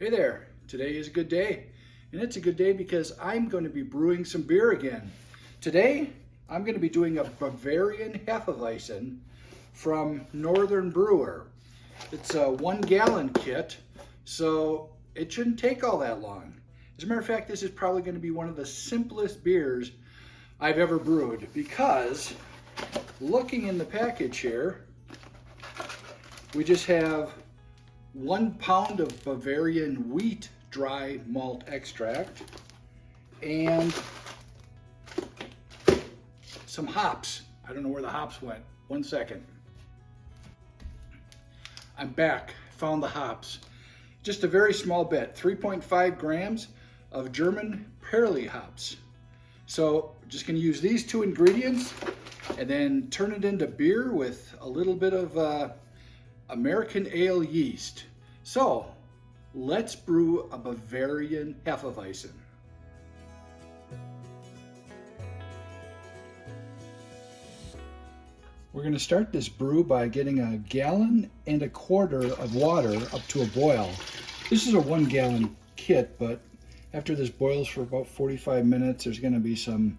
Hey there, today is a good day, and it's a good day because I'm going to be brewing some beer again. Today, I'm going to be doing a Bavarian Hefeweizen from Northern Brewer. It's a 1 gallon kit, so it shouldn't take all that long. As a matter of fact, this is probably going to be one of the simplest beers I've ever brewed because looking in the package here, we just have 1 pound of Bavarian wheat dry malt extract and some hops. I don't know where the hops went. 1 second. I'm back. Found the hops. Just a very small bit, 3.5 grams of German Perli hops. So just going to use these 2 ingredients and then turn it into beer with a little bit of American ale yeast. So let's brew a Bavarian Hefeweizen. We're going to start this brew by getting 1.25 gallons of water up to a boil. This is a 1 gallon kit, but after this boils for about 45 minutes, there's going to be some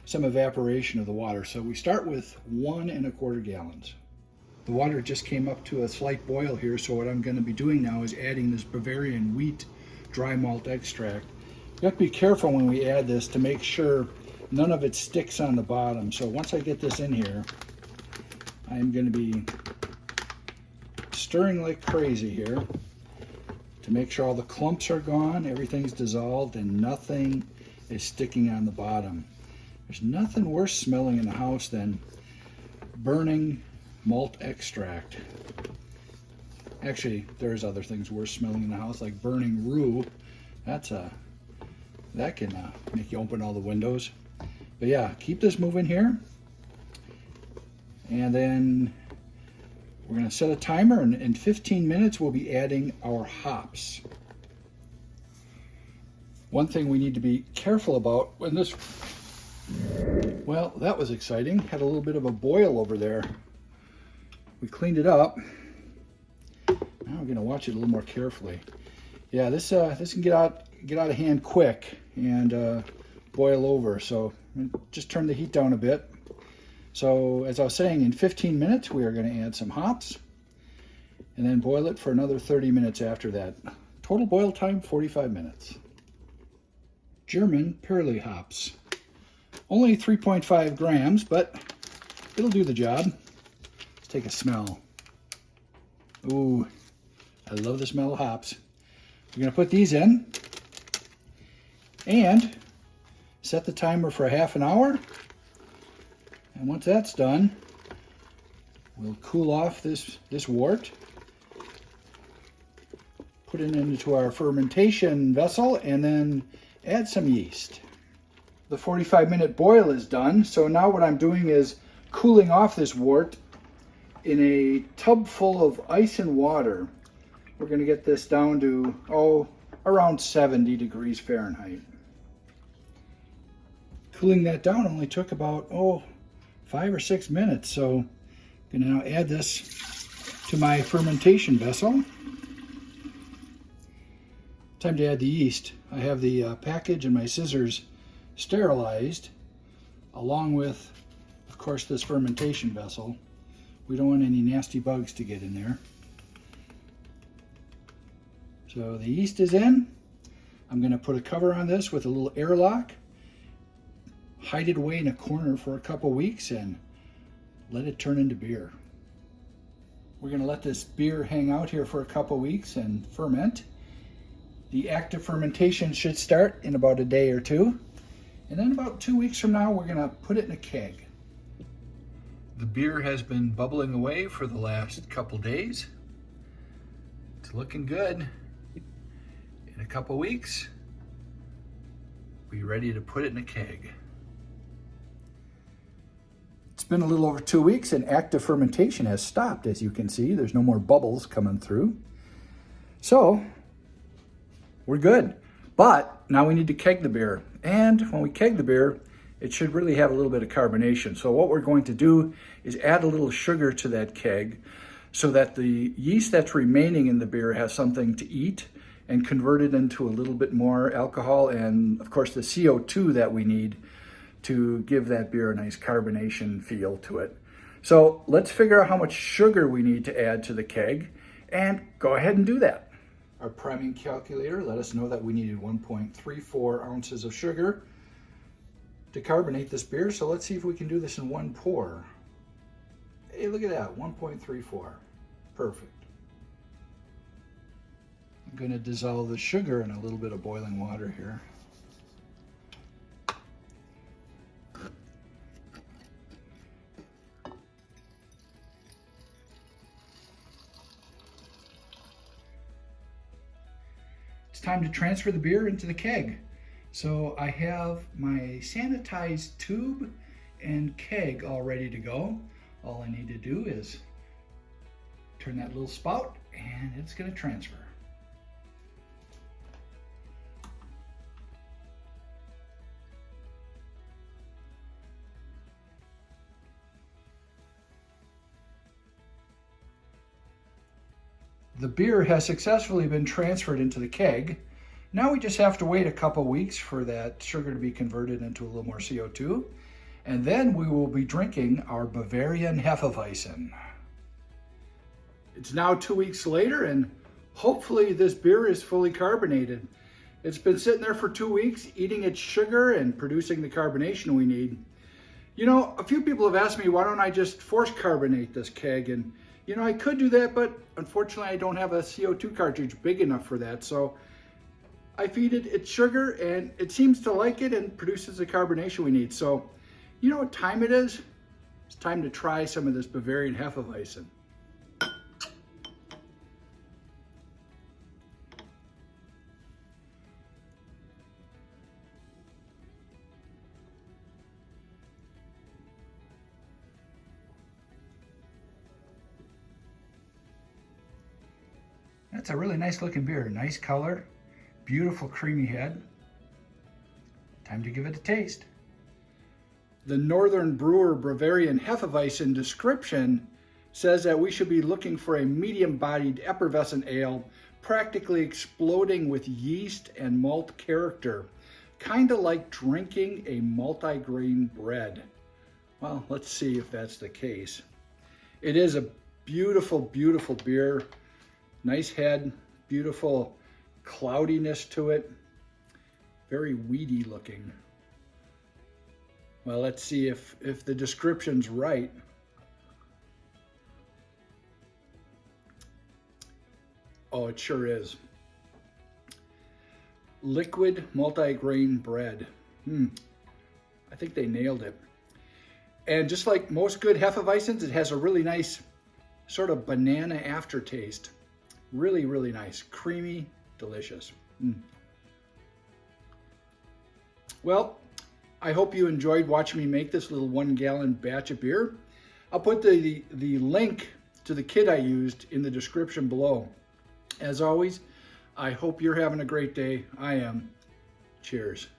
evaporation of the water. So we start with 1.25 gallons. The water just came up to a slight boil here, so what I'm going to be doing now is adding this Bavarian wheat dry malt extract. You have to be careful when we add this to make sure none of it sticks on the bottom. So once I get this in here, I'm going to be stirring like crazy here to make sure all the clumps are gone, everything's dissolved, and nothing is sticking on the bottom. There's nothing worse smelling in the house than burning malt extract. Actually, there's other things worse smelling in the house, like burning roux. That can make you open all the windows. But yeah, keep this moving here. And then we're going to set a timer, and in 15 minutes we'll be adding our hops. One thing we need to be careful about when this, well, that was exciting. Had a little bit of a boil over there. We cleaned it up. Now we're going to watch it a little more carefully. Yeah, this can get out of hand quick and boil over. So just turn the heat down a bit. So as I was saying, in 15 minutes we are going to add some hops and then boil it for another 30 minutes after that. Total boil time 45 minutes. German Perli hops. Only 3.5 grams, but it'll do the job. Take a smell. Ooh, I love the smell of hops. We're going to put these in and set the timer for half an hour. And once that's done, we'll cool off this wort, put it into our fermentation vessel, and then add some yeast. The 45-minute boil is done, so now what I'm doing is cooling off this wort in a tub full of ice and water. We're going to get this down to, around 70 degrees Fahrenheit. Cooling that down only took about, 5 or 6 minutes. So I'm going to now add this to my fermentation vessel. Time to add the yeast. I have the package and my scissors sterilized, along with, of course, this fermentation vessel. We don't want any nasty bugs to get in there. So the yeast is in. I'm going to put a cover on this with a little airlock, hide it away in a corner for a couple weeks, and let it turn into beer. We're going to let this beer hang out here for a couple weeks and ferment. The active fermentation should start in about a day or two. And then about 2 weeks from now, we're going to put it in a keg. The beer has been bubbling away for the last couple days. It's looking good. In a couple weeks, we'll be ready to put it in a keg. It's been a little over 2 weeks and active fermentation has stopped, as you can see. There's no more bubbles coming through. So, we're good. But now we need to keg the beer. And when we keg the beer, it should really have a little bit of carbonation. So what we're going to do is add a little sugar to that keg so that the yeast that's remaining in the beer has something to eat and convert it into a little bit more alcohol and, of course, the CO2 that we need to give that beer a nice carbonation feel to it. So let's figure out how much sugar we need to add to the keg and go ahead and do that. Our priming calculator let us know that we needed 1.34 ounces of sugar to carbonate this beer. So let's see if we can do this in one pour. Hey, look at that, 1.34. Perfect. I'm going to dissolve the sugar in a little bit of boiling water here. It's time to transfer the beer into the keg. So I have my sanitized tube and keg all ready to go. All I need to do is turn that little spout and it's going to transfer. The beer has successfully been transferred into the keg. Now we just have to wait a couple weeks for that sugar to be converted into a little more CO2. And then we will be drinking our Bavarian Hefeweizen. It's now 2 weeks later and hopefully this beer is fully carbonated. It's been sitting there for 2 weeks, eating its sugar and producing the carbonation we need. You know, a few people have asked me, why don't I just force carbonate this keg? And you know, I could do that, but unfortunately I don't have a CO2 cartridge big enough for that. So I feed it its sugar and it seems to like it and produces the carbonation we need. So you know what time it is? It's time to try some of this Bavarian Hefeweizen. That's a really nice looking beer. Nice color, beautiful creamy head. Time to give it a taste. The Northern Brewer Bavarian Hefeweizen description says that we should be looking for a medium-bodied effervescent ale, practically exploding with yeast and malt character, kind of like drinking a multi-grain bread. Well, let's see if that's the case. It is a beautiful, beautiful beer. Nice head, beautiful cloudiness to it, very weedy looking. Well, let's see if the description's right. Oh, it sure is. Liquid multi-grain bread. I think they nailed it. And just like most good Hefeweizens, it has a really nice sort of banana aftertaste. Really, really nice. Creamy, delicious. Well, I hope you enjoyed watching me make this little 1 gallon batch of beer. I'll put the link to the kit I used in the description below. As always, I hope you're having a great day. I am. Cheers.